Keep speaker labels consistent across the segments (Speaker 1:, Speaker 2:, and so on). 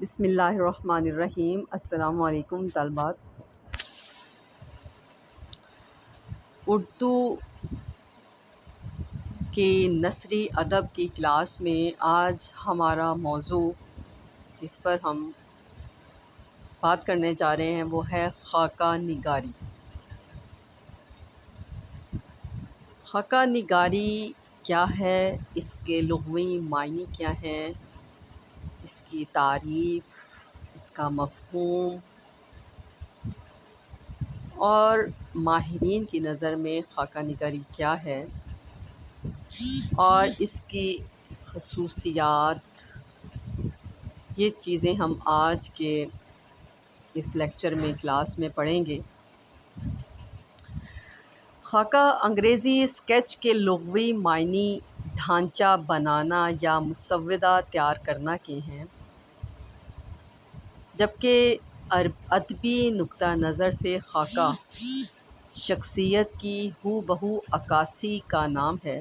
Speaker 1: بسم اللہ الرحمن الرحیم۔ السلام علیکم طالبات۔ اردو کے نثری ادب کی کلاس میں آج ہمارا موضوع جس پر ہم بات کرنے جا رہے ہیں وہ ہے خاکہ نگاری۔ خاکہ نگاری کیا ہے، اس کے لغوی معنی کیا ہیں، اس کی تعریف، اس کا مفہوم اور ماہرین کی نظر میں خاکہ نگاری کیا ہے اور اس کی خصوصیات، یہ چیزیں ہم آج کے اس لیکچر میں کلاس میں پڑھیں گے۔ خاکہ انگریزی اسکیچ کے لغوی معنی ڈھانچہ بنانا یا مسودہ تیار کرنا کے ہیں، جبکہ ادبی نقطہ نظر سے خاکہ شخصیت کی ہو بہو عکاسی کا نام ہے۔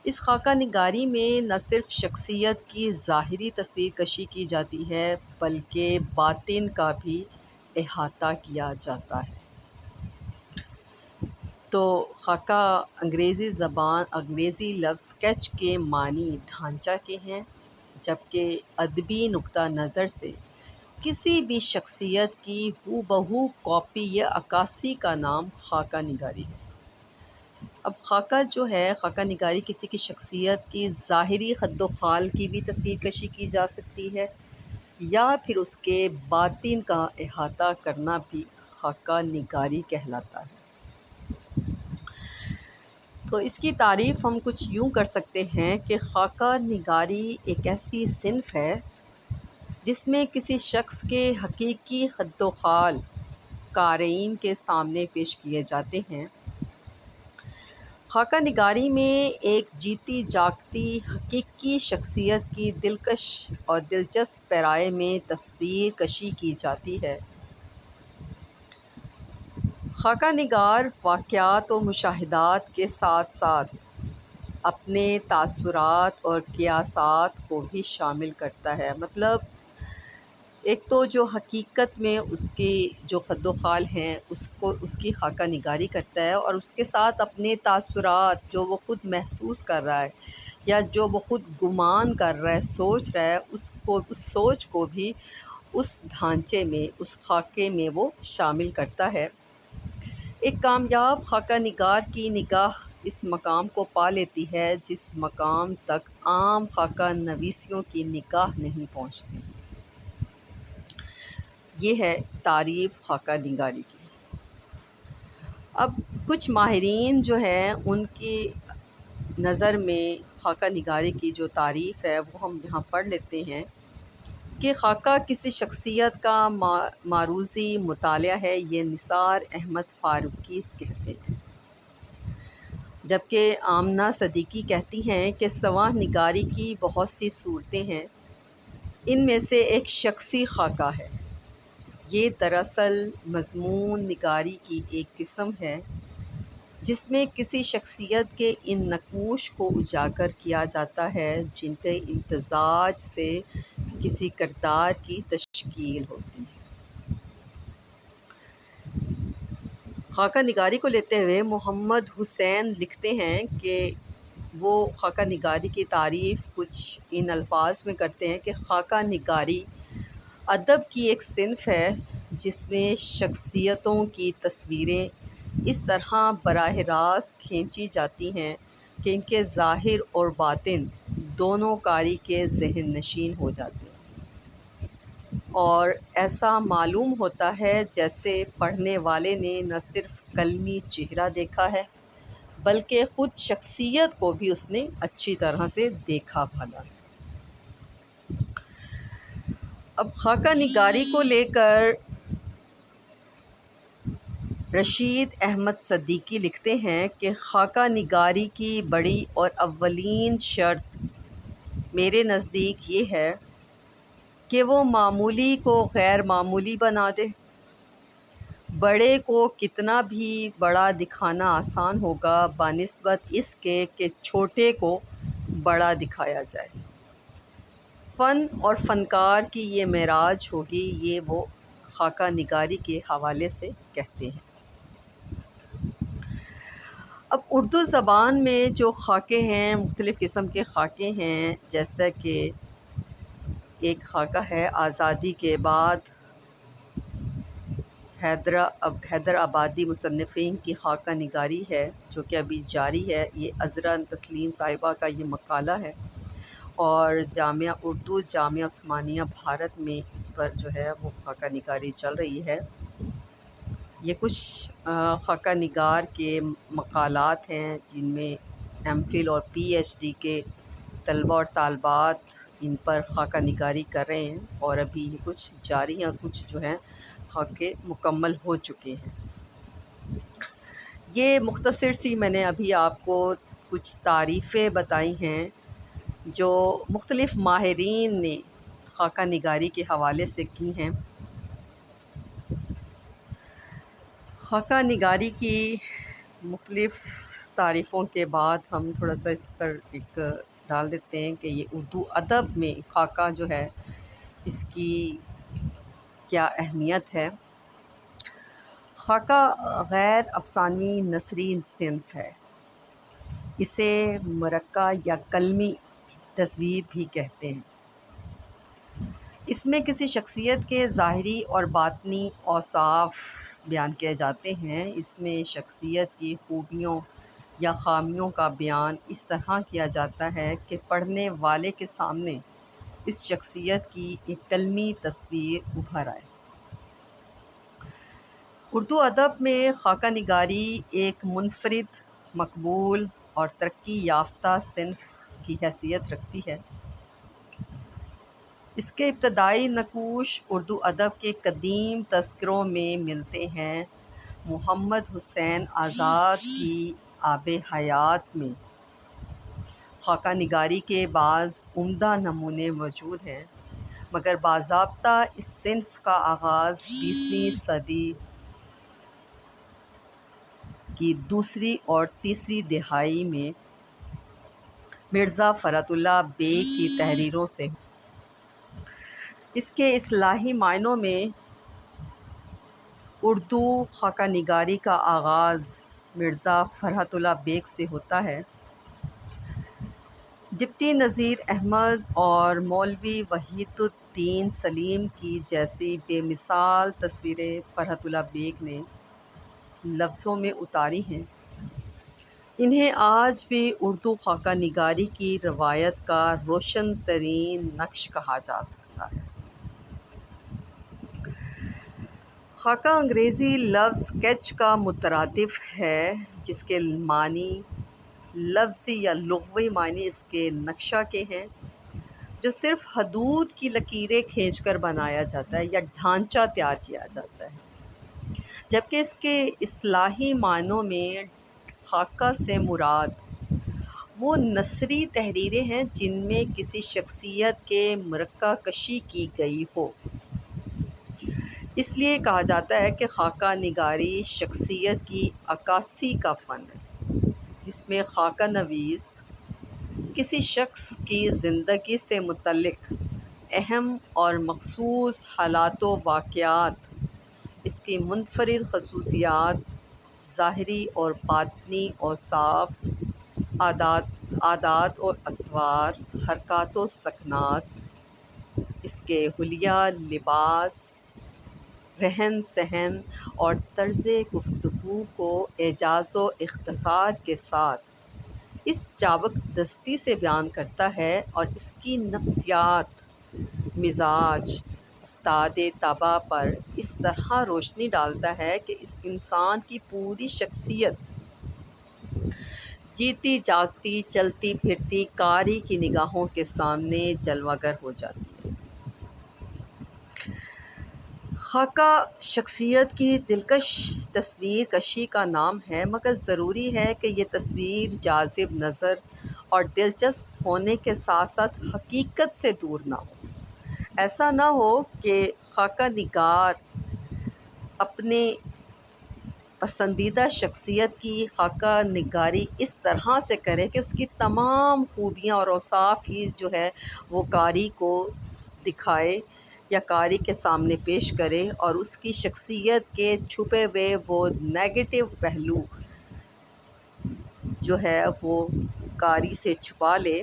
Speaker 1: اس خاکہ نگاری میں نہ صرف شخصیت کی ظاہری تصویر کشی کی جاتی ہے بلکہ باطن کا بھی احاطہ کیا جاتا ہے۔ تو خاکہ انگریزی لفظ اسکیچ کے معنی ڈھانچہ کے ہیں، جبکہ ادبی نقطہ نظر سے کسی بھی شخصیت کی ہو بہو کاپی یا عکاسی کا نام خاکہ نگاری ہے۔ اب خاکہ نگاری کسی کی شخصیت کی ظاہری خد و خال کی بھی تصویر کشی کی جا سکتی ہے یا پھر اس کے باطن کا احاطہ کرنا بھی خاکہ نگاری کہلاتا ہے۔ تو اس کی تعریف ہم کچھ یوں کر سکتے ہیں کہ خاکہ نگاری ایک ایسی صنف ہے جس میں کسی شخص کے حقیقی خد و خال قارئین کے سامنے پیش کیے جاتے ہیں۔ خاکہ نگاری میں ایک جیتی جاگتی حقیقی شخصیت کی دلکش اور دلچسپ پیرائے میں تصویر کشی کی جاتی ہے۔ خاکہ نگار واقعات و مشاہدات کے ساتھ ساتھ اپنے تاثرات اور قیاسات کو بھی شامل کرتا ہے۔ مطلب ایک تو جو حقیقت میں اس کے جو خد و خال ہیں اس کی خاکہ نگاری کرتا ہے، اور اس کے ساتھ اپنے تاثرات جو وہ خود محسوس کر رہا ہے یا جو وہ خود گمان کر رہا ہے، سوچ رہا ہے، اس سوچ کو بھی اس ڈھانچے میں، اس خاکے میں وہ شامل کرتا ہے۔ ایک کامیاب خاکہ نگار کی نگاہ اس مقام کو پا لیتی ہے جس مقام تک عام خاکہ نویسیوں کی نگاہ نہیں پہنچتی۔ یہ ہے تعریف خاکہ نگاری کی۔ اب کچھ ماہرین جو ہیں ان کی نظر میں خاکہ نگاری کی جو تعریف ہے وہ ہم یہاں پڑھ لیتے ہیں کہ خاکہ کسی شخصیت کا معروضی مطالعہ ہے، یہ نثار احمد فاروقی کہتے ہیں، جبکہ آمنہ صدیقی کہتی ہیں کہ سوانح نگاری کی بہت سی صورتیں ہیں، ان میں سے ایک شخصی خاکہ ہے۔ یہ دراصل مضمون نگاری کی ایک قسم ہے جس میں کسی شخصیت کے ان نقوش کو اجاگر کیا جاتا ہے جن کے امتزاج سے کسی کردار کی تشکیل ہوتی ہے۔ خاکہ نگاری کو لیتے ہوئے محمد حسین لکھتے ہیں کہ وہ خاکہ نگاری کی تعریف کچھ ان الفاظ میں کرتے ہیں کہ خاکہ نگاری ادب کی ایک صنف ہے جس میں شخصیتوں کی تصویریں اس طرح براہ راست کھینچی جاتی ہیں کہ ان کے ظاہر اور باطن دونوں قاری کے ذہن نشین ہو جاتے ہیں، اور ایسا معلوم ہوتا ہے جیسے پڑھنے والے نے نہ صرف قلمی چہرہ دیکھا ہے بلکہ خود شخصیت کو بھی اس نے اچھی طرح سے دیکھا بھالا ہے۔ اب خاکہ نگاری کو لے کر رشید احمد صدیقی لکھتے ہیں کہ خاکہ نگاری کی بڑی اور اولین شرط میرے نزدیک یہ ہے کہ وہ معمولی کو غیر معمولی بنا دے۔ بڑے کو کتنا بھی بڑا دکھانا آسان ہوگا بنسبت اس کے کہ چھوٹے کو بڑا دکھایا جائے۔ فن اور فنکار کی یہ معراج ہوگی، یہ وہ خاکہ نگاری کے حوالے سے کہتے ہیں۔ اب اردو زبان میں جو خاکے ہیں، مختلف قسم کے خاکے ہیں، جیسا کہ ایک خاکہ ہے آزادی کے بعد حیدر آبادی مصنفین کی خاکہ نگاری ہے، جو کہ ابھی جاری ہے۔ یہ عذرا تسلیم صاحبہ کا یہ مقالہ ہے، اور جامعہ اردو جامعہ عثمانیہ بھارت میں اس پر جو ہے وہ خاکہ نگاری چل رہی ہے۔ یہ کچھ خاکہ نگار کے مقالات ہیں جن میں ایم فل اور پی ایچ ڈی کے طلبہ اور طالبات ان پر خاکہ نگاری کر رہے ہیں، اور ابھی یہ کچھ جاری ہیں، کچھ جو ہیں خاکے مکمل ہو چکے ہیں۔ یہ مختصر سی میں نے ابھی آپ کو کچھ تعریفیں بتائی ہیں جو مختلف ماہرین نے خاکہ نگاری کے حوالے سے کی ہیں۔ خاکہ نگاری کی مختلف تعریفوں کے بعد ہم تھوڑا سا اس پر ایک ڈال دیتے ہیں کہ یہ اردو ادب میں خاکہ جو ہے اس کی کیا اہمیت ہے۔ خاکہ غیر افسانوی نثری صنف ہے، اسے مرکہ یا کلمی تصویر بھی کہتے ہیں۔ اس میں کسی شخصیت کے ظاہری اور باطنی اوصاف بیان کیے جاتے ہیں۔ اس میں شخصیت کی خوبیوں یا خامیوں کا بیان اس طرح کیا جاتا ہے کہ پڑھنے والے کے سامنے اس شخصیت کی ایک کلمی تصویر ابھر آئے۔ اردو ادب میں خاکہ نگاری ایک منفرد، مقبول اور ترقی یافتہ صنف کی حیثیت رکھتی ہے۔ اس کے ابتدائی نقوش اردو ادب کے قدیم تذکروں میں ملتے ہیں۔ محمد حسین آزاد کی آب حیات میں خاکہ نگاری کے بعض عمدہ نمونے موجود ہیں، مگر باضابطہ اس صنف کا آغاز 20ویں صدی کی دوسری اور تیسری دہائی میں مرزا فرات اللہ بیگ کی تحریروں سے ہوا۔ اس کے اصطلاحی معنوں میں اردو خاکہ نگاری کا آغاز مرزا فرات اللہ بیگ سے ہوتا ہے۔ ڈپٹی نذیر احمد اور مولوی وحید الدین سلیم کی جیسی بے مثال تصویریں فرات اللہ بیگ نے لفظوں میں اتاری ہیں۔ انہیں آج بھی اردو خاکہ نگاری کی روایت کا روشن ترین نقش کہا جا سکتا ہے۔ خاکہ انگریزی لفظ اسکیچ کا مترادف ہے، جس کے معنی لفظی یا لغوی معنی اس کے نقشہ کے ہیں، جو صرف حدود کی لکیریں کھینچ کر بنایا جاتا ہے یا ڈھانچہ تیار کیا جاتا ہے، جبکہ اس کے اصطلاحی معنوں میں خاکہ سے مراد وہ نثری تحریریں ہیں جن میں کسی شخصیت کے مرقع کشی کی گئی ہو۔ اس لیے کہا جاتا ہے کہ خاکہ نگاری شخصیت کی عکاسی کا فن ہے، جس میں خاکہ نویس کسی شخص کی زندگی سے متعلق اہم اور مخصوص حالات و واقعات، اس کی منفرد خصوصیات، ظاہری اور باطنی اوصاف، عادات و اطوار، حرکات و سکنات، اس کے حلیہ، لباس، رہن سہن اور طرز گفتگو کو اعجاز و اختصار کے ساتھ اس چابک دستی سے بیان کرتا ہے، اور اس کی نفسیات، مزاج، افتاد طبع پر اس طرح روشنی ڈالتا ہے کہ اس انسان کی پوری شخصیت جیتی جاگتی، چلتی پھرتی قاری کی نگاہوں کے سامنے جلوہ گر ہو جاتی ہے۔ خاکہ شخصیت کی دلکش تصویر کشی کا نام ہے، مگر ضروری ہے کہ یہ تصویر جاذب نظر اور دلچسپ ہونے کے ساتھ ساتھ حقیقت سے دور نہ ہو۔ ایسا نہ ہو کہ خاکہ نگار اپنے پسندیدہ شخصیت کی خاکہ نگاری اس طرح سے کرے کہ اس کی تمام خوبیاں اور اوصاف ہی جو ہے وہ قاری کو دکھائے یا قاری کے سامنے پیش کرے، اور اس کی شخصیت کے چھپے ہوئے وہ نیگیٹو پہلو جو ہے وہ قاری سے چھپا لے،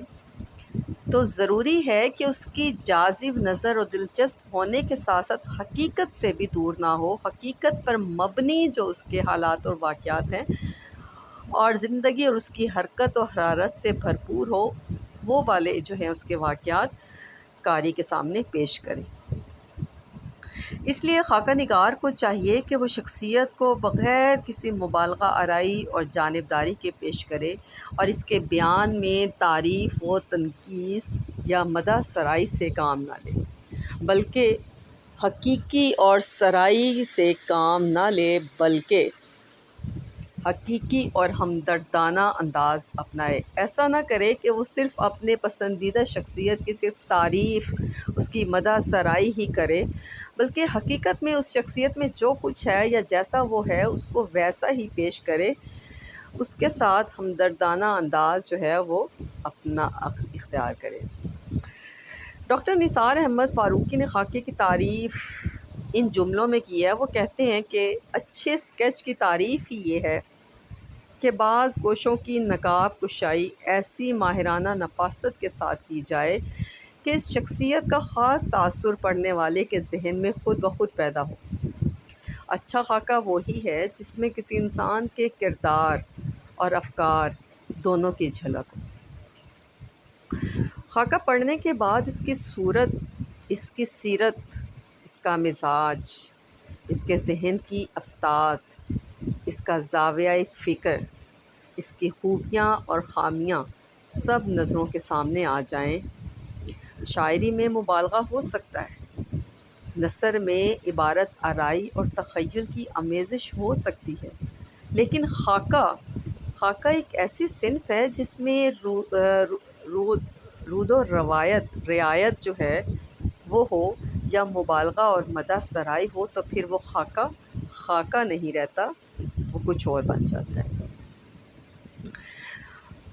Speaker 1: تو ضروری ہے کہ اس کی جاذب نظر اور دلچسپ ہونے کے ساتھ ساتھ حقیقت سے بھی دور نہ ہو، حقیقت پر مبنی جو اس کے حالات اور واقعات ہیں اور زندگی اور اس کی حرکت و حرارت سے بھرپور ہو، وہ والے جو ہیں اس کے واقعات قاری کے سامنے پیش کریں۔ اس لیے خاکہ نگار کو چاہیے کہ وہ شخصیت کو بغیر کسی مبالغہ آرائی اور جانبداری کے پیش کرے، اور اس کے بیان میں تعریف و تنقیص یا مدح سرائی سے کام نہ لے، بلکہ حقیقی اور سرائی سے کام نہ لے بلکہ حقیقی اور ہمدردانہ انداز اپنائے۔ ایسا نہ کرے کہ وہ صرف اپنے پسندیدہ شخصیت کی صرف تعریف، اس کی مدح سرائی ہی کرے، بلکہ حقیقت میں اس شخصیت میں جو کچھ ہے یا جیسا وہ ہے اس کو ویسا ہی پیش کرے، اس کے ساتھ ہمدردانہ انداز جو ہے وہ اپنا اختیار کرے۔ ڈاکٹر نثار احمد فاروقی نے خاکے کی تعریف ان جملوں میں کی ہے۔ وہ کہتے ہیں کہ اچھے اسکیچ کی تعریف ہی یہ ہے کہ بعض گوشوں کی نقاب کشائی ایسی ماہرانہ نفاست کے ساتھ کی جائے کہ اس شخصیت کا خاص تاثر پڑھنے والے کے ذہن میں خود بخود پیدا ہو۔ اچھا خاکہ وہی ہے جس میں کسی انسان کے کردار اور افکار دونوں کی جھلک ہو۔ خاکہ پڑھنے کے بعد اس کی صورت، اس کی سیرت، اس کا مزاج، اس کے ذہن کی افتاد، اس کا زاویہ فکر، اس کی خوبیاں اور خامیاں سب نظروں کے سامنے آ جائیں۔ شاعری میں مبالغہ ہو سکتا ہے، نثر میں عبارت آرائی اور تخیل کی آمیزش ہو سکتی ہے، لیکن خاکہ ایک ایسی صنف ہے جس میں رود و رعایت جو ہے وہ ہو، یا مبالغہ اور مدح سرائی ہو، تو پھر وہ خاکہ نہیں رہتا، وہ کچھ اور بن جاتا ہے۔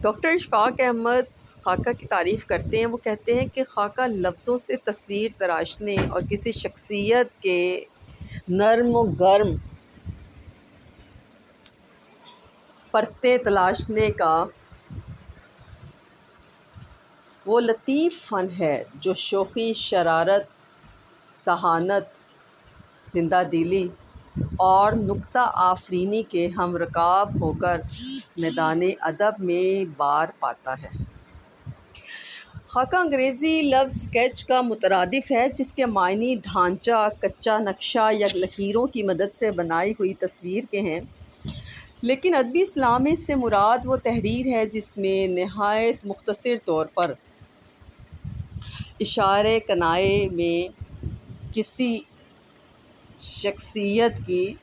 Speaker 1: ڈاکٹر اشفاق احمد خاکہ کی تعریف کرتے ہیں۔ وہ کہتے ہیں کہ خاکہ لفظوں سے تصویر تراشنے اور کسی شخصیت کے نرم و گرم پرتیں تلاشنے کا وہ لطیف فن ہے جو شوخی، شرارت، ذہانت، زندہ دلی اور نکتہ آفرینی کے ہم رکاب ہو کر میدان ادب میں بار پاتا ہے۔ خاکہ انگریزی لفظ اسکیچ کا مترادف ہے جس کے معنی ڈھانچہ، کچا نقشہ یا لکیروں کی مدد سے بنائی ہوئی تصویر کے ہیں، لیکن ادبی اصطلاح میں اس سے مراد وہ تحریر ہے جس میں نہایت مختصر طور پر اشارے کنائے میں کسی شخصیت کی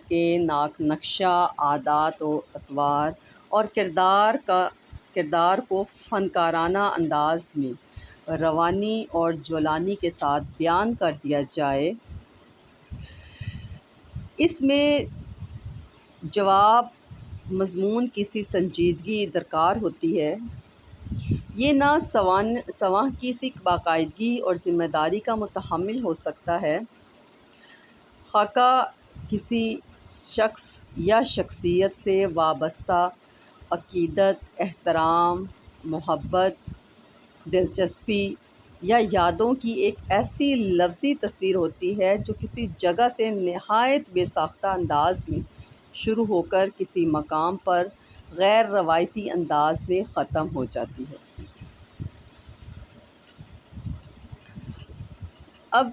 Speaker 1: کے نقشہ، عادات و اطوار اور کردار کو فنکارانہ انداز میں روانی اور جولانی کے ساتھ بیان کر دیا جائے۔ اس میں جواب مضمون کی سی سنجیدگی درکار ہوتی ہے، یہ نہ سواں کی سی باقاعدگی اور ذمہ داری کا متحمل ہو سکتا ہے۔ خاکہ کسی شخص یا شخصیت سے وابستہ عقیدت، احترام، محبت، دلچسپی یا یادوں کی ایک ایسی لفظی تصویر ہوتی ہے جو کسی جگہ سے نہایت بے ساختہ انداز میں شروع ہو کر کسی مقام پر غیر روایتی انداز میں ختم ہو جاتی ہے۔ اب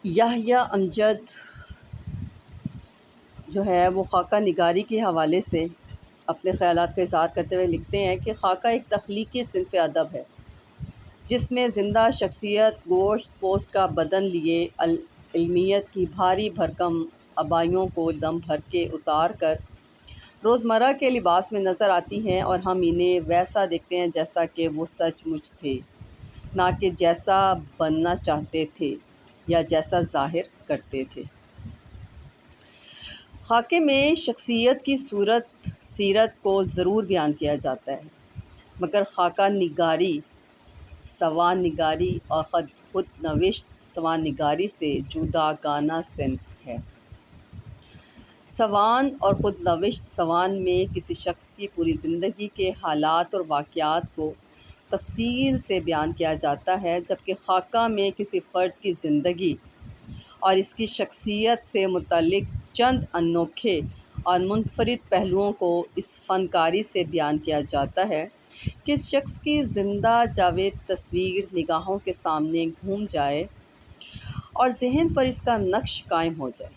Speaker 1: یحییٰ امجد جو ہے وہ خاکہ نگاری کے حوالے سے اپنے خیالات کا اظہار کرتے ہوئے لکھتے ہیں کہ خاکہ ایک تخلیقی صنف ادب ہے جس میں زندہ شخصیت گوشت پوست کا بدن لیے علمیت کی بھاری بھرکم ابائیوں کو دم بھر کے اتار کر روزمرہ کے لباس میں نظر آتی ہیں اور ہم انہیں ویسا دیکھتے ہیں جیسا کہ وہ سچ مچ تھے، نہ کہ جیسا بننا چاہتے تھے یا جیسا ظاہر کرتے تھے۔ خاکے میں شخصیت کی سیرت کو ضرور بیان کیا جاتا ہے، مگر خاکہ نگاری، سوانح نگاری اور خود نوشت سوانح نگاری سے جداگانہ صنف ہے۔ سوانح اور خود نوشت سوانح میں کسی شخص کی پوری زندگی کے حالات اور واقعات کو تفصیل سے بیان کیا جاتا ہے، جبکہ خاکہ میں کسی فرد کی زندگی اور اس کی شخصیت سے متعلق چند انوکھے اور منفرد پہلوؤں کو اس فنکاری سے بیان کیا جاتا ہے کہ اس شخص کی زندہ جاوید تصویر نگاہوں کے سامنے گھوم جائے اور ذہن پر اس کا نقش قائم ہو جائے۔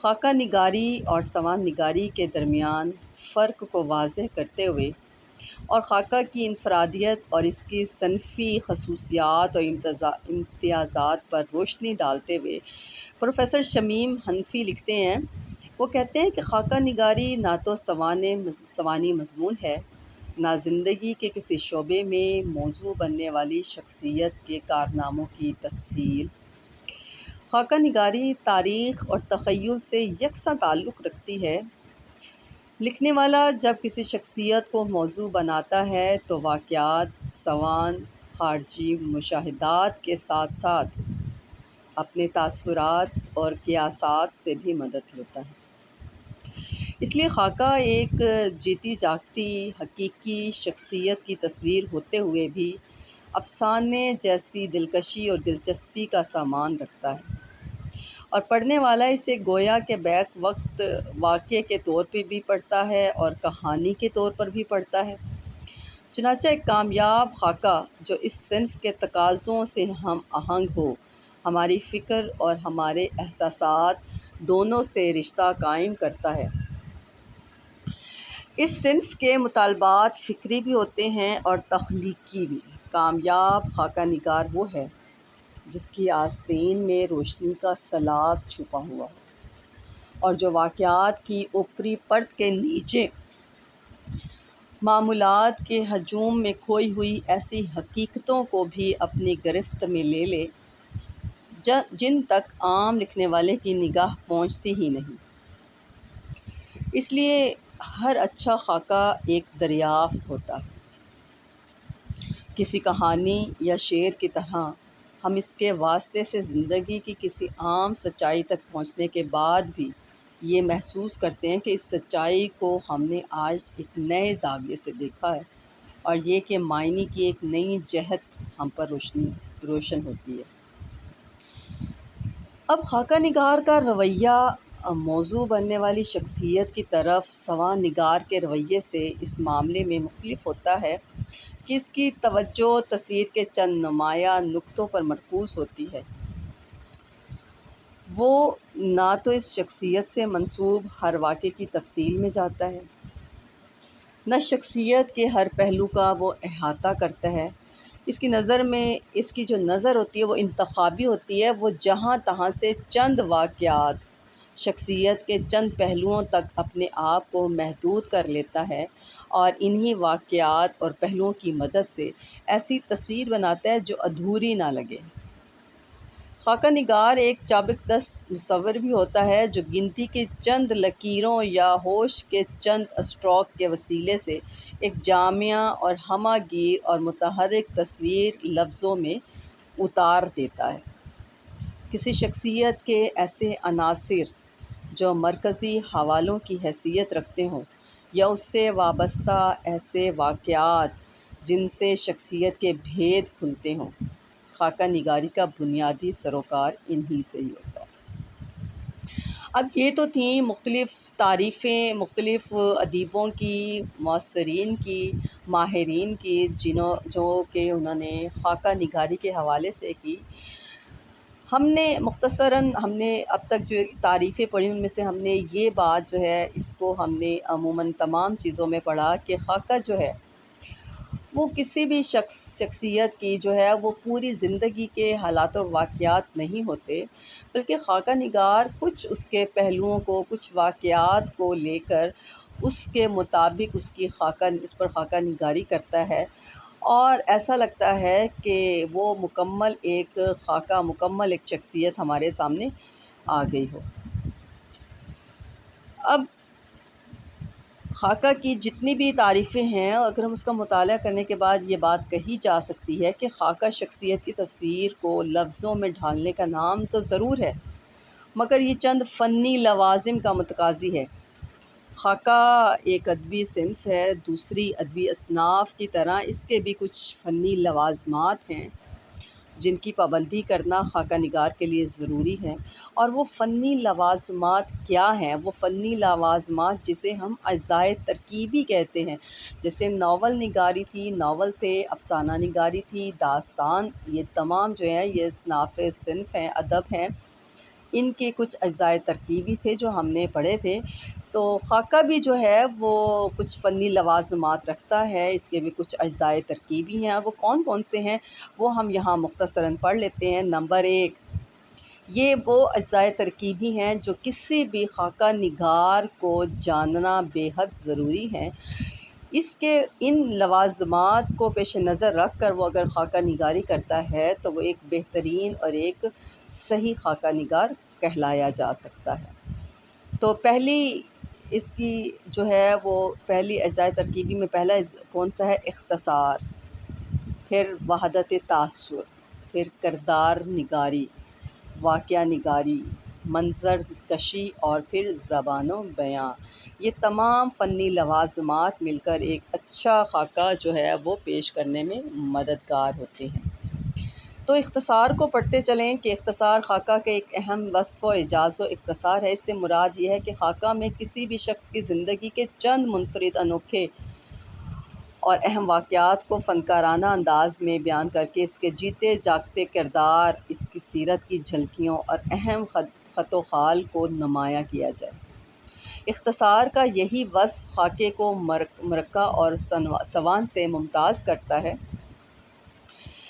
Speaker 1: خاکہ نگاری اور سوانح نگاری کے درمیان فرق کو واضح کرتے ہوئے اور خاکہ کی انفرادیت اور اس کی صنفی خصوصیات اور امتیازات پر روشنی ڈالتے ہوئے پروفیسر شمیم حنفی لکھتے ہیں، وہ کہتے ہیں کہ خاکہ نگاری نہ تو سوانح مضمون ہے، نہ زندگی کے کسی شعبے میں موضوع بننے والی شخصیت کے کارناموں کی تفصیل۔ خاکہ نگاری تاریخ اور تخیل سے یکساں تعلق رکھتی ہے۔ لکھنے والا جب کسی شخصیت کو موضوع بناتا ہے تو واقعات، سوانح، خارجی مشاہدات کے ساتھ ساتھ اپنے تاثرات اور قیاسات سے بھی مدد لیتا ہے۔ اس لیے خاکہ ایک جیتی جاگتی حقیقی شخصیت کی تصویر ہوتے ہوئے بھی افسانے جیسی دلکشی اور دلچسپی کا سامان رکھتا ہے، اور پڑھنے والا اسے گویا کہ بیک وقت واقعے کے طور پر بھی پڑھتا ہے اور کہانی کے طور پر بھی پڑھتا ہے۔ چنانچہ ایک کامیاب خاکہ جو اس صنف کے تقاضوں سے ہم آہنگ ہو، ہماری فکر اور ہمارے احساسات دونوں سے رشتہ قائم کرتا ہے۔ اس صنف کے مطالبات فکری بھی ہوتے ہیں اور تخلیقی بھی۔ کامیاب خاکہ نگار وہ ہے جس کی آستین میں روشنی کا سلاب چھپا ہوا ہو اور جو واقعات کی اوپری پرت کے نیچے معمولات کے ہجوم میں کھوئی ہوئی ایسی حقیقتوں کو بھی اپنی گرفت میں لے لے جن تک عام لکھنے والے کی نگاہ پہنچتی ہی نہیں۔ اس لیے ہر اچھا خاکہ ایک دریافت ہوتا ہے۔ کسی کہانی یا شعر کی طرح ہم اس کے واسطے سے زندگی کی کسی عام سچائی تک پہنچنے کے بعد بھی یہ محسوس کرتے ہیں کہ اس سچائی کو ہم نے آج ایک نئے زاویے سے دیکھا ہے، اور یہ کہ معنی کی ایک نئی جہت ہم پر روشن ہوتی ہے۔ اب خاکہ نگار کا رویہ موضوع بننے والی شخصیت کی طرف سوانح نگار کے رویے سے اس معاملے میں مختلف ہوتا ہے کہ اس کی توجہ تصویر کے چند نمایاں نقطوں پر مرکوز ہوتی ہے۔ وہ نہ تو اس شخصیت سے منسوب ہر واقعے کی تفصیل میں جاتا ہے، نہ شخصیت کے ہر پہلو کا وہ احاطہ کرتا ہے۔ اس کی نظر میں اس کی جو نظر ہوتی ہے وہ انتخابی ہوتی ہے، وہ جہاں تہاں سے چند واقعات، شخصیت کے چند پہلوؤں تک اپنے آپ کو محدود کر لیتا ہے اور انہی واقعات اور پہلوؤں کی مدد سے ایسی تصویر بناتا ہے جو ادھوری نہ لگے۔ خاکہ نگار ایک چابک دست مصور بھی ہوتا ہے جو گنتی کی چند لکیروں یا ہوش کے چند اسٹروک کے وسیلے سے ایک جامع اور ہمہ گیر اور متحرک تصویر لفظوں میں اتار دیتا ہے۔ کسی شخصیت کے ایسے عناصر جو مرکزی حوالوں کی حیثیت رکھتے ہوں یا اس سے وابستہ ایسے واقعات جن سے شخصیت کے بھید کھلتے ہوں، خاکہ نگاری کا بنیادی سروکار انہی سے ہی ہوتا ہے۔ اب یہ تو تھیں مختلف تعریفیں مختلف ادیبوں کی، معاصرین کی، ماہرین کی، جو کہ انہوں نے خاکہ نگاری کے حوالے سے کی۔ ہم نے مختصراً اب تک جو تعریفیں پڑھی ان میں سے ہم نے یہ بات جو ہے اس کو ہم نے عموماً تمام چیزوں میں پڑھا کہ خاکہ جو ہے وہ کسی بھی شخصیت کی جو ہے وہ پوری زندگی کے حالات و واقعات نہیں ہوتے، بلکہ خاکہ نگار کچھ اس کے پہلوؤں کو، کچھ واقعات کو لے کر اس کے مطابق اس پر خاکہ نگاری کرتا ہے، اور ایسا لگتا ہے کہ وہ مکمل ایک شخصیت ہمارے سامنے آ گئی ہو۔ اب خاکہ کی جتنی بھی تعریفیں ہیں، اگر ہم اس کا مطالعہ کرنے کے بعد یہ بات کہی جا سکتی ہے کہ خاکہ شخصیت کی تصویر کو لفظوں میں ڈھالنے کا نام تو ضرور ہے، مگر یہ چند فنی لوازم کا متقاضی ہے۔ خاکہ ایک ادبی صنف ہے، دوسری ادبی اصناف کی طرح اس کے بھی کچھ فنی لوازمات ہیں جن کی پابندی کرنا خاکہ نگار کے لیے ضروری ہے۔ اور وہ فنی لوازمات کیا ہیں؟ وہ فنی لوازمات جسے ہم اجزائے ترکیبی کہتے ہیں، جیسے ناول نگاری تھی، ناول تھے، افسانہ نگاری تھی، داستان، یہ تمام جو ہیں یہ اصناف صنف ہیں، ادب ہیں، ان کے کچھ اجزائے ترکیبی تھے جو ہم نے پڑھے تھے۔ تو خاکہ بھی جو ہے وہ کچھ فنی لوازمات رکھتا ہے، اس کے بھی کچھ اجزائے ترکیبی ہیں، وہ کون کون سے ہیں وہ ہم یہاں مختصراً پڑھ لیتے ہیں۔ نمبر 1، یہ وہ اجزائے ترکیبی ہیں جو کسی بھی خاکہ نگار کو جاننا بے حد ضروری ہے۔ ان لوازمات کو پیش نظر رکھ کر وہ اگر خاکہ نگاری کرتا ہے تو وہ ایک بہترین اور ایک صحیح خاکہ نگار کہلایا جا سکتا ہے۔ تو پہلی اس کی جو ہے وہ پہلی اجزائے ترکیبی میں پہلا کون سا ہے؟ اختصار، پھر وحدت تاثر، پھر کردار نگاری، واقعہ نگاری، منظر کشی، اور پھر زبان و بیاں۔ یہ تمام فنی لوازمات مل کر ایک اچھا خاکہ جو ہے وہ پیش کرنے میں مددگار ہوتے ہیں۔ تو اختصار کو پڑھتے چلیں کہ اختصار خاکہ کے ایک اہم وصف و اعزاز و اختصار ہے۔ اس سے مراد یہ ہے کہ خاکہ میں کسی بھی شخص کی زندگی کے چند منفرد، انوکھے اور اہم واقعات کو فنکارانہ انداز میں بیان کر کے اس کے جیتے جاگتے کردار، اس کی سیرت کی جھلکیوں اور اہم خط و خال کو نمایاں کیا جائے۔ اختصار کا یہی وصف خاکے کو مرقع اور سوان سے ممتاز کرتا ہے۔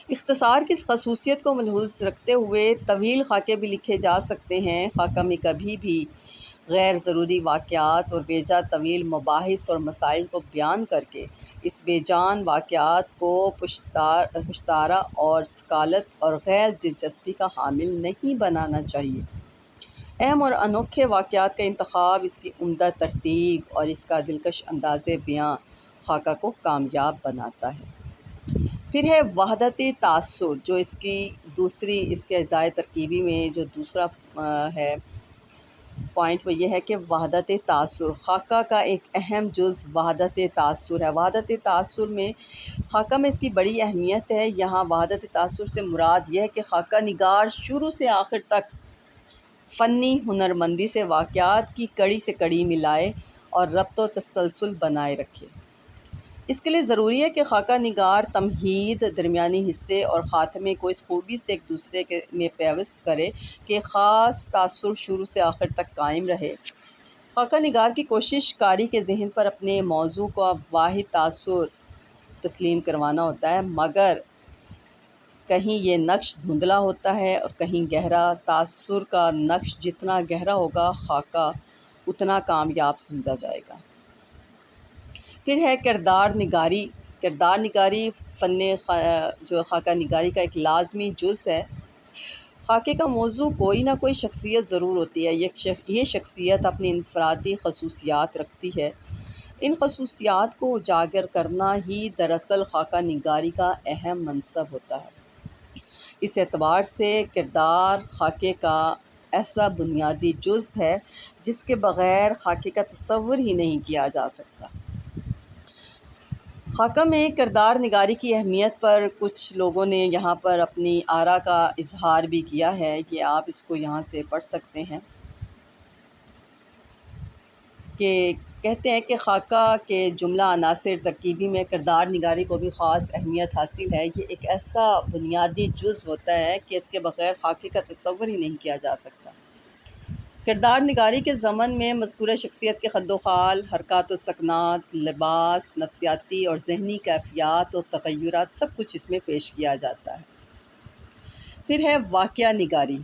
Speaker 1: اختصار کی اس خصوصیت کو ملحوظ رکھتے ہوئے طویل خاکے بھی لکھے جا سکتے ہیں۔ خاکہ میں کبھی بھی غیر ضروری واقعات اور بیجا طویل مباحث اور مسائل کو بیان کر کے اس بے جان واقعات کو پشتارا اور ثقالت اور غیر دلچسپی کا حامل نہیں بنانا چاہیے۔ اہم اور انوکھے واقعات کا انتخاب، اس کی عمدہ ترتیب اور اس کا دلکش انداز بیاں خاکہ کو کامیاب بناتا ہے۔ پھر ہے وحدت تاثر، جو اس کے اجزائے ترکیبی میں جو دوسرا ہے پوائنٹ، وہ یہ ہے کہ وحدت تاثر خاکہ کا ایک اہم جز وحدت تاثر ہے۔ وحدت تاثر میں خاکہ میں اس کی بڑی اہمیت ہے۔ یہاں وحدت تاثر سے مراد یہ ہے کہ خاکہ نگار شروع سے آخر تک فنی ہنرمندی سے واقعات کی کڑی سے کڑی ملائے اور ربط و تسلسل بنائے رکھے۔ اس کے لیے ضروری ہے کہ خاکہ نگار تمہید، درمیانی حصے اور خاتمے کو اس خوبی سے ایک دوسرے میں پیوست کرے کہ خاص تاثر شروع سے آخر تک قائم رہے۔ خاکہ نگار کی کوشش قاری کے ذہن پر اپنے موضوع کو واحد تاثر تسلیم کروانا ہوتا ہے، مگر کہیں یہ نقش دھندلا ہوتا ہے اور کہیں گہرا۔ تاثر کا نقش جتنا گہرا ہوگا، خاکہ اتنا کامیاب سمجھا جائے گا۔ پھر ہے کردار نگاری۔ کردار نگاری جو خاکہ نگاری کا ایک لازمی جز ہے۔ خاکے کا موضوع کوئی نہ کوئی شخصیت ضرور ہوتی ہے۔ یہ شخصیت اپنی انفرادی خصوصیات رکھتی ہے۔ ان خصوصیات کو اجاگر کرنا ہی دراصل خاکہ نگاری کا اہم منصب ہوتا ہے۔ اس اعتبار سے کردار خاکے کا ایسا بنیادی جزو ہے جس کے بغیر خاکے کا تصور ہی نہیں کیا جا سکتا۔ خاکہ میں کردار نگاری کی اہمیت پر کچھ لوگوں نے یہاں پر اپنی آراء کا اظہار بھی کیا ہے، کہ آپ اس کو یہاں سے پڑھ سکتے ہیں، کہ کہتے ہیں کہ خاکہ کے جملہ عناصر ترکیبی میں کردار نگاری کو بھی خاص اہمیت حاصل ہے۔ یہ ایک ایسا بنیادی جزو ہوتا ہے کہ اس کے بغیر خاکے کا تصور ہی نہیں کیا جا سکتا۔ کردار نگاری کے ضمن میں مذکورہ شخصیت کے خد و خال، حرکات و سکنات، لباس، نفسیاتی اور ذہنی کیفیات اور تغیرات سب کچھ اس میں پیش کیا جاتا ہے۔ پھر ہے واقعہ نگاری۔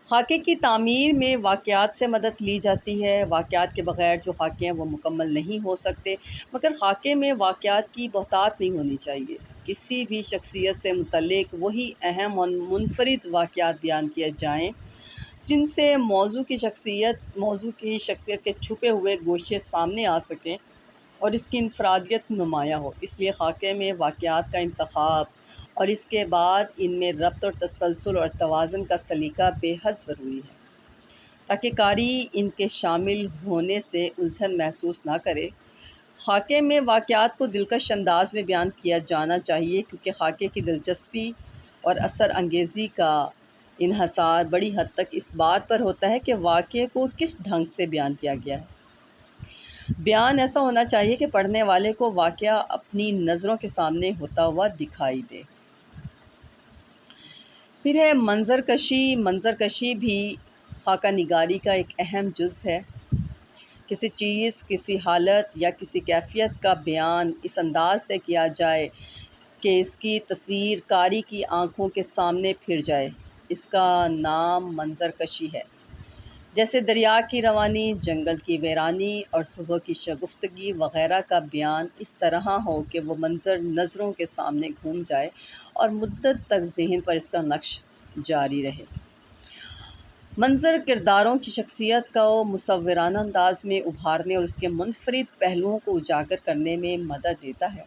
Speaker 1: خاکے کی تعمیر میں واقعات سے مدد لی جاتی ہے۔ واقعات کے بغیر جو خاکے ہیں وہ مکمل نہیں ہو سکتے، مگر خاکے میں واقعات کی بہتات نہیں ہونی چاہیے۔ کسی بھی شخصیت سے متعلق وہی اہم اور منفرد واقعات بیان کیے جائیں جن سے موضوع کی شخصیت کے چھپے ہوئے گوشے سامنے آ سکیں اور اس کی انفرادیت نمایاں ہو۔ اس لیے خاکے میں واقعات کا انتخاب اور اس کے بعد ان میں ربط اور تسلسل اور توازن کا سلیقہ بے حد ضروری ہے، تاکہ قاری ان کے شامل ہونے سے الجھن محسوس نہ کرے۔ خاکے میں واقعات کو دلکش انداز میں بیان کیا جانا چاہیے، کیونکہ خاکے کی دلچسپی اور اثر انگیزی کا انحصار بڑی حد تک اس بات پر ہوتا ہے کہ واقعے کو کس ڈھنگ سے بیان کیا گیا ہے۔ بیان ایسا ہونا چاہیے کہ پڑھنے والے کو واقعہ اپنی نظروں کے سامنے ہوتا ہوا دکھائی دے۔ پھر ہے منظر کشی۔ منظر کشی بھی خاکہ نگاری کا ایک اہم جزو ہے۔ کسی چیز، کسی حالت یا کسی کیفیت کا بیان اس انداز سے کیا جائے کہ اس کی تصویر قاری کی آنکھوں کے سامنے پھر جائے، اس کا نام منظر کشی ہے۔ جیسے دریا کی روانی، جنگل کی ویرانی اور صبح کی شگفتگی وغیرہ کا بیان اس طرح ہو کہ وہ منظر نظروں کے سامنے گھوم جائے اور مدت تک ذہن پر اس کا نقش جاری رہے۔ منظر کرداروں کی شخصیت کو مصورانہ انداز میں ابھارنے اور اس کے منفرد پہلوؤں کو اجاگر کرنے میں مدد دیتا ہے۔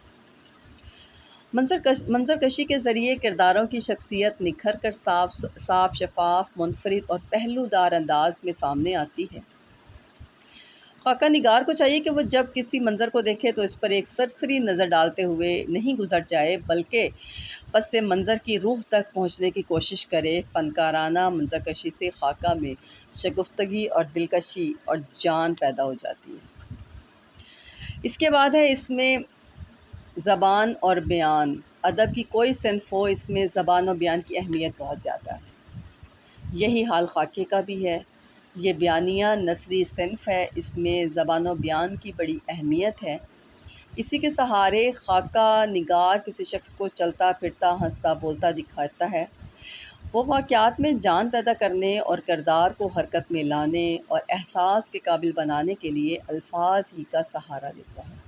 Speaker 1: منظر کشی کے ذریعے کرداروں کی شخصیت نکھر کر صاف، شفاف، منفرد اور پہلو دار انداز میں سامنے آتی ہے۔ خاکہ نگار کو چاہیے کہ وہ جب کسی منظر کو دیکھے تو اس پر ایک سرسری نظر ڈالتے ہوئے نہیں گزر جائے، بلکہ پس منظر کی روح تک پہنچنے کی کوشش کرے۔ فنکارانہ منظر کشی سے خاکہ میں شگفتگی اور دلکشی اور جان پیدا ہو جاتی ہے۔ اس کے بعد ہے اس میں زبان اور بیان۔ ادب کی کوئی صنف ہو، اس میں زبان و بیان کی اہمیت بہت زیادہ ہے۔ یہی حال خاکے کا بھی ہے۔ یہ بیانیہ نثری صنف ہے، اس میں زبان و بیان کی بڑی اہمیت ہے۔ اسی کے سہارے خاکہ نگار کسی شخص کو چلتا پھرتا، ہنستا بولتا دکھاتا ہے۔ وہ واقعات میں جان پیدا کرنے اور کردار کو حرکت میں لانے اور احساس کے قابل بنانے کے لیے الفاظ ہی کا سہارا لیتا ہے۔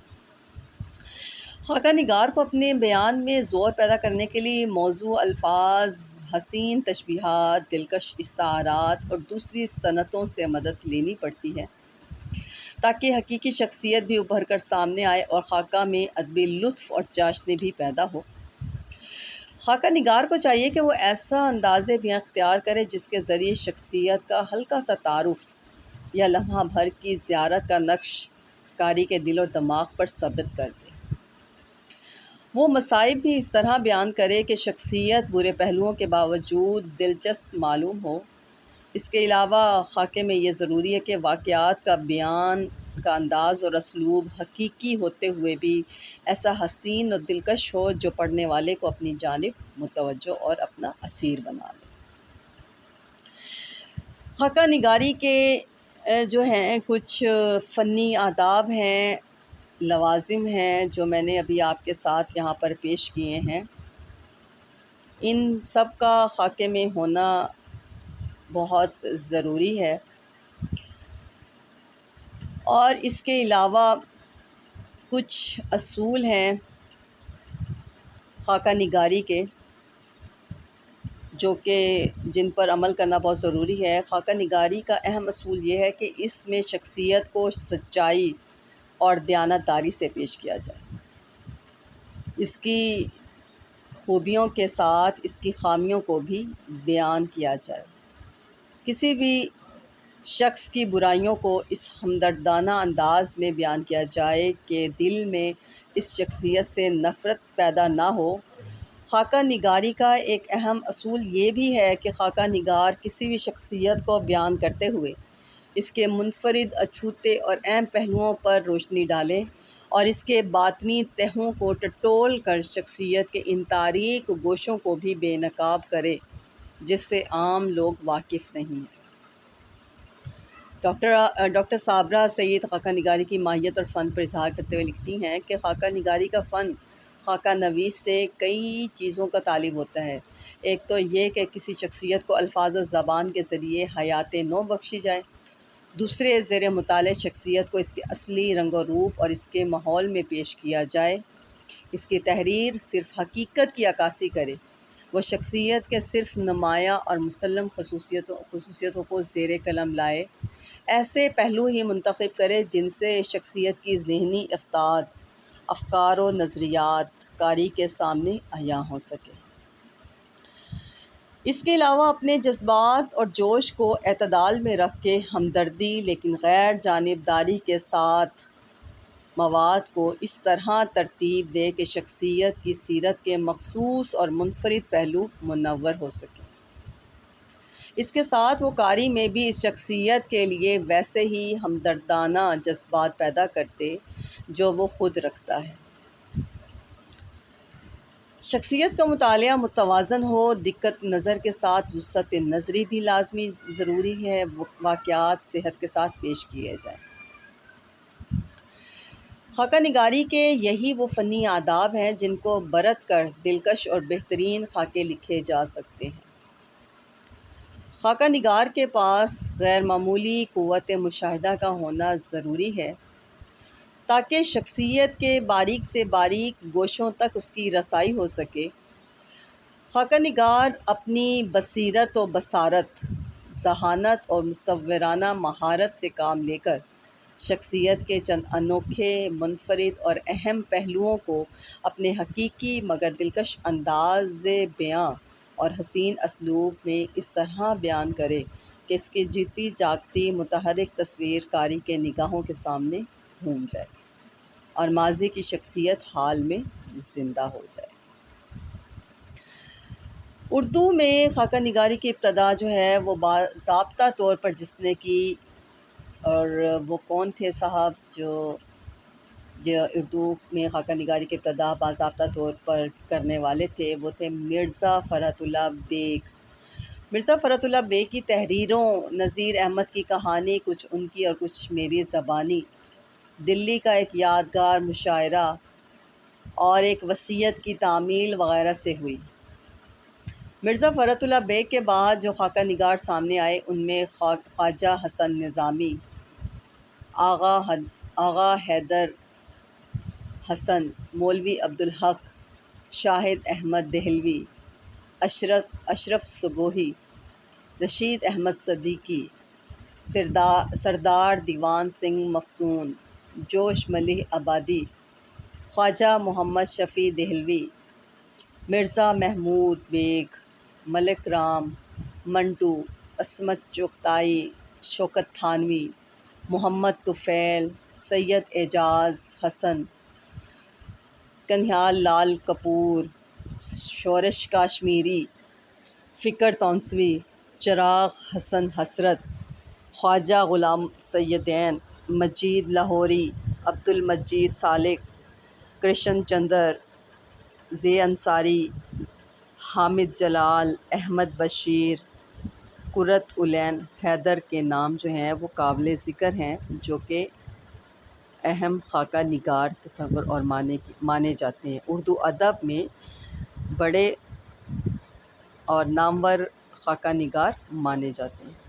Speaker 1: خاکہ نگار کو اپنے بیان میں زور پیدا کرنے کے لیے موضوع، الفاظ، حسین تشبیہات، دلکش استعارات اور دوسری صنعتوں سے مدد لینی پڑتی ہے، تاکہ حقیقی شخصیت بھی ابھر کر سامنے آئے اور خاکہ میں ادبی لطف اور چاشنی بھی پیدا ہو۔ خاکہ نگار کو چاہیے کہ وہ ایسا انداز بیان اختیار کرے جس کے ذریعے شخصیت کا ہلکا سا تعارف یا لمحہ بھر کی زیارت کا نقش قاری کے دل اور دماغ پر ثبت کر دے۔ وہ مصائب بھی اس طرح بیان کرے کہ شخصیت برے پہلوؤں کے باوجود دلچسپ معلوم ہو۔ اس کے علاوہ خاکے میں یہ ضروری ہے کہ واقعات کا بیان کا انداز اور اسلوب حقیقی ہوتے ہوئے بھی ایسا حسین اور دلکش ہو جو پڑھنے والے کو اپنی جانب متوجہ اور اپنا اسیر بنا لے۔ خاکہ نگاری کے جو ہیں کچھ فنی آداب ہیں، لوازم ہیں جو میں نے ابھی آپ کے ساتھ یہاں پر پیش کیے ہیں۔ ان سب کا خاکے میں ہونا بہت ضروری ہے، اور اس کے علاوہ کچھ اصول ہیں خاکہ نگاری کے جو کہ جن پر عمل کرنا بہت ضروری ہے۔ خاکہ نگاری کا اہم اصول یہ ہے کہ اس میں شخصیت کو سچائی اور دیانتداری سے پیش کیا جائے، اس کی خوبیوں کے ساتھ اس کی خامیوں کو بھی بیان کیا جائے۔ کسی بھی شخص کی برائیوں کو اس ہمدردانہ انداز میں بیان کیا جائے کہ دل میں اس شخصیت سے نفرت پیدا نہ ہو۔ خاکہ نگاری کا ایک اہم اصول یہ بھی ہے کہ خاکہ نگار کسی بھی شخصیت کو بیان کرتے ہوئے اس کے منفرد، اچھوتے اور اہم پہلوؤں پر روشنی ڈالے اور اس کے باطنی تہوں کو ٹٹول کر شخصیت کے ان تاریک گوشوں کو بھی بے نقاب کرے جس سے عام لوگ واقف نہیں ہیں۔ ڈاکٹر صابرہ سید خاکہ نگاری کی ماہیت اور فن پر اظہار کرتے ہوئے لکھتی ہیں کہ خاکہ نگاری کا فن خاکہ نویس سے کئی چیزوں کا طالب ہوتا ہے۔ ایک تو یہ کہ کسی شخصیت کو الفاظ و زبان کے ذریعے حیات نو بخشی جائے، دوسرے زیر مطالعہ شخصیت کو اس کے اصلی رنگ و روپ اور اس کے ماحول میں پیش کیا جائے، اس کی تحریر صرف حقیقت کی عکاسی کرے، وہ شخصیت کے صرف نمایاں اور مسلم خصوصیتوں کو زیر قلم لائے، ایسے پہلو ہی منتخب کرے جن سے شخصیت کی ذہنی افکار و نظریات قاری کے سامنے عیاں ہو سکے۔ اس کے علاوہ اپنے جذبات اور جوش کو اعتدال میں رکھ کے ہمدردی لیکن غیر جانبداری کے ساتھ مواد کو اس طرح ترتیب دے کہ شخصیت کی سیرت کے مخصوص اور منفرد پہلو منور ہو سکے۔ اس کے ساتھ وہ قاری میں بھی اس شخصیت کے لیے ویسے ہی ہمدردانہ جذبات پیدا کرتے جو وہ خود رکھتا ہے۔ شخصیت کا مطالعہ متوازن ہو، دقت نظر کے ساتھ وسعت نظری بھی لازمی ضروری ہے، واقعات صحت کے ساتھ پیش کیے جائیں۔ خاکہ نگاری کے یہی وہ فنی آداب ہیں جن کو برت کر دلکش اور بہترین خاکے لکھے جا سکتے ہیں۔ خاکہ نگار کے پاس غیر معمولی قوت مشاہدہ کا ہونا ضروری ہے تاکہ شخصیت کے باریک سے باریک گوشوں تک اس کی رسائی ہو سکے۔ خاکہ نگار اپنی بصیرت و بصارت، ذہانت اور مصورانہ مہارت سے کام لے کر شخصیت کے چند انوکھے، منفرد اور اہم پہلوؤں کو اپنے حقیقی مگر دلکش انداز بیاں اور حسین اسلوب میں اس طرح بیان کرے کہ اس کی جیتی جاگتی متحرک تصویر قاری کے نگاہوں کے سامنے گھوم جائے اور ماضی کی شخصیت حال میں زندہ ہو جائے۔ اردو میں خاکہ نگاری کی ابتدا جو ہے وہ باضابطہ طور پر جس نے کی، اور وہ کون تھے صاحب جو اردو میں خاکہ نگاری کی ابتدا باضابطہ طور پر کرنے والے تھے، وہ تھے مرزا فرحت اللہ بیگ۔ مرزا فرحت اللہ بیگ کی تحریروں، نذیر احمد کی کہانی، کچھ ان کی اور کچھ میری زبانی، دلی کا ایک یادگار مشاعرہ اور ایک وصیت کی تعمیل وغیرہ سے ہوئی۔ مرزا فرحت اللہ بیگ کے بعد جو خاکہ نگار سامنے آئے ان میں خواجہ حسن نظامی، آغا حیدر حسن، مولوی عبدالحق، شاہد احمد دہلوی، اشرف صبوحی، رشید احمد صدیقی، سردار دیوان سنگھ مفتون، جوش ملیح آبادی، خواجہ محمد شفیع دہلوی، مرزا محمود بیگ، ملک رام، منٹو، عصمت چغتائی، شوکت تھانوی، محمد طفیل، سید اعجاز حسن، کنہیال لال کپور، شورش کاشمیری، فکر تونسوی، چراغ حسن حسرت، خواجہ غلام سیدین، مجید لاہوری، عبدالمجید سالک، کرشن چندر، زے انصاری، حامد جلال، احمد بشیر، قرۃ العین حیدر کے نام جو ہیں وہ قابل ذکر ہیں جو کہ اہم خاکہ نگار تصور اور مانے جاتے ہیں، اردو ادب میں بڑے اور نامور خاکہ نگار مانے جاتے ہیں۔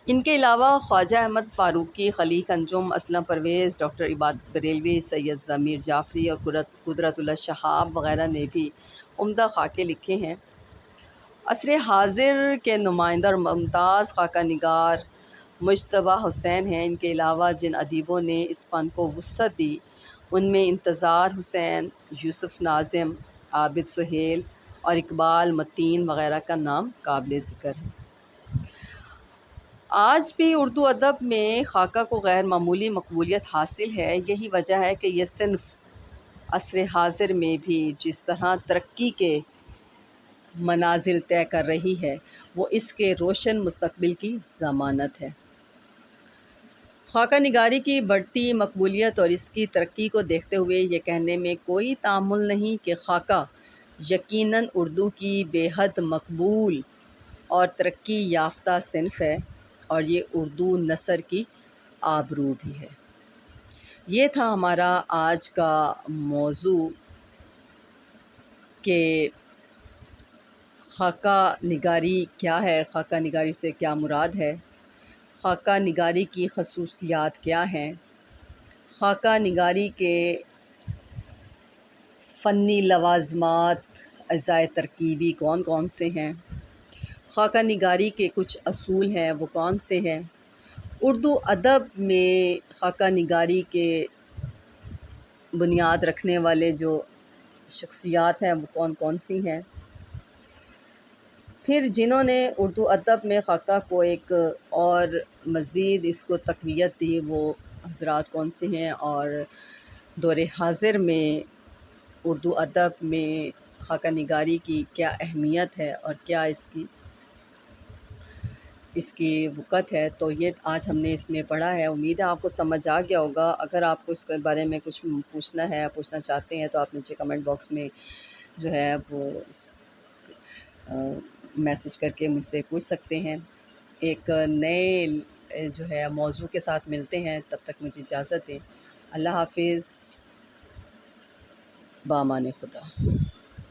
Speaker 1: ان کے علاوہ خواجہ احمد فاروقی، خلیق انجم، اسلم پرویز، ڈاکٹر عبادت بریلوی، سید ضمیر جعفری اور قدرت اللہ شہاب وغیرہ نے بھی عمدہ خاکے لکھے ہیں۔ عصر حاضر کے نمائندہ اور ممتاز خاکہ نگار مجتبیٰ حسین ہیں۔ ان کے علاوہ جن ادیبوں نے اس فن کو وسعت دی ان میں انتظار حسین، یوسف ناظم، عابد سہیل اور اقبال متین وغیرہ کا نام قابل ذکر ہے۔ آج بھی اردو ادب میں خاکہ کو غیر معمولی مقبولیت حاصل ہے۔ یہی وجہ ہے کہ یہ صنف عصر حاضر میں بھی جس طرح ترقی کے منازل طے کر رہی ہے وہ اس کے روشن مستقبل کی ضمانت ہے۔ خاکہ نگاری کی بڑھتی مقبولیت اور اس کی ترقی کو دیکھتے ہوئے یہ کہنے میں کوئی تأمل نہیں کہ خاکہ یقیناً اردو کی بے حد مقبول اور ترقی یافتہ صنف ہے۔ اور یہ اردو نثر کی آبرو بھی ہے۔ یہ تھا ہمارا آج کا موضوع کہ خاکہ نگاری کیا ہے، خاکہ نگاری سے کیا مراد ہے، خاکہ نگاری کی خصوصیات کیا ہیں، خاکہ نگاری کے فنی لوازمات اجزائے ترکیبی کون کون سے ہیں، خاکہ نگاری کے کچھ اصول ہیں وہ کون سے ہیں، اردو ادب میں خاکہ نگاری کے بنیاد رکھنے والے جو شخصیات ہیں وہ کون کون سی ہیں، پھر جنہوں نے اردو ادب میں خاکہ کو ایک اور مزید اس کو تقویت دی وہ حضرات کون سے ہیں، اور دور حاضر میں اردو ادب میں خاکہ نگاری کی کیا اہمیت ہے اور کیا اس کی وقت ہے۔ تو یہ آج ہم نے اس میں پڑھا ہے۔ امید ہے آپ کو سمجھ آ گیا ہوگا۔ اگر آپ کو اس کے بارے میں کچھ پوچھنا چاہتے ہیں تو آپ نیچے کمنٹ باکس میں جو ہے وہ میسج کر کے مجھ سے پوچھ سکتے ہیں۔ ایک نئے جو ہے موضوع کے ساتھ ملتے ہیں، تب تک مجھے اجازت دیں۔ اللہ حافظ، بامان خدا۔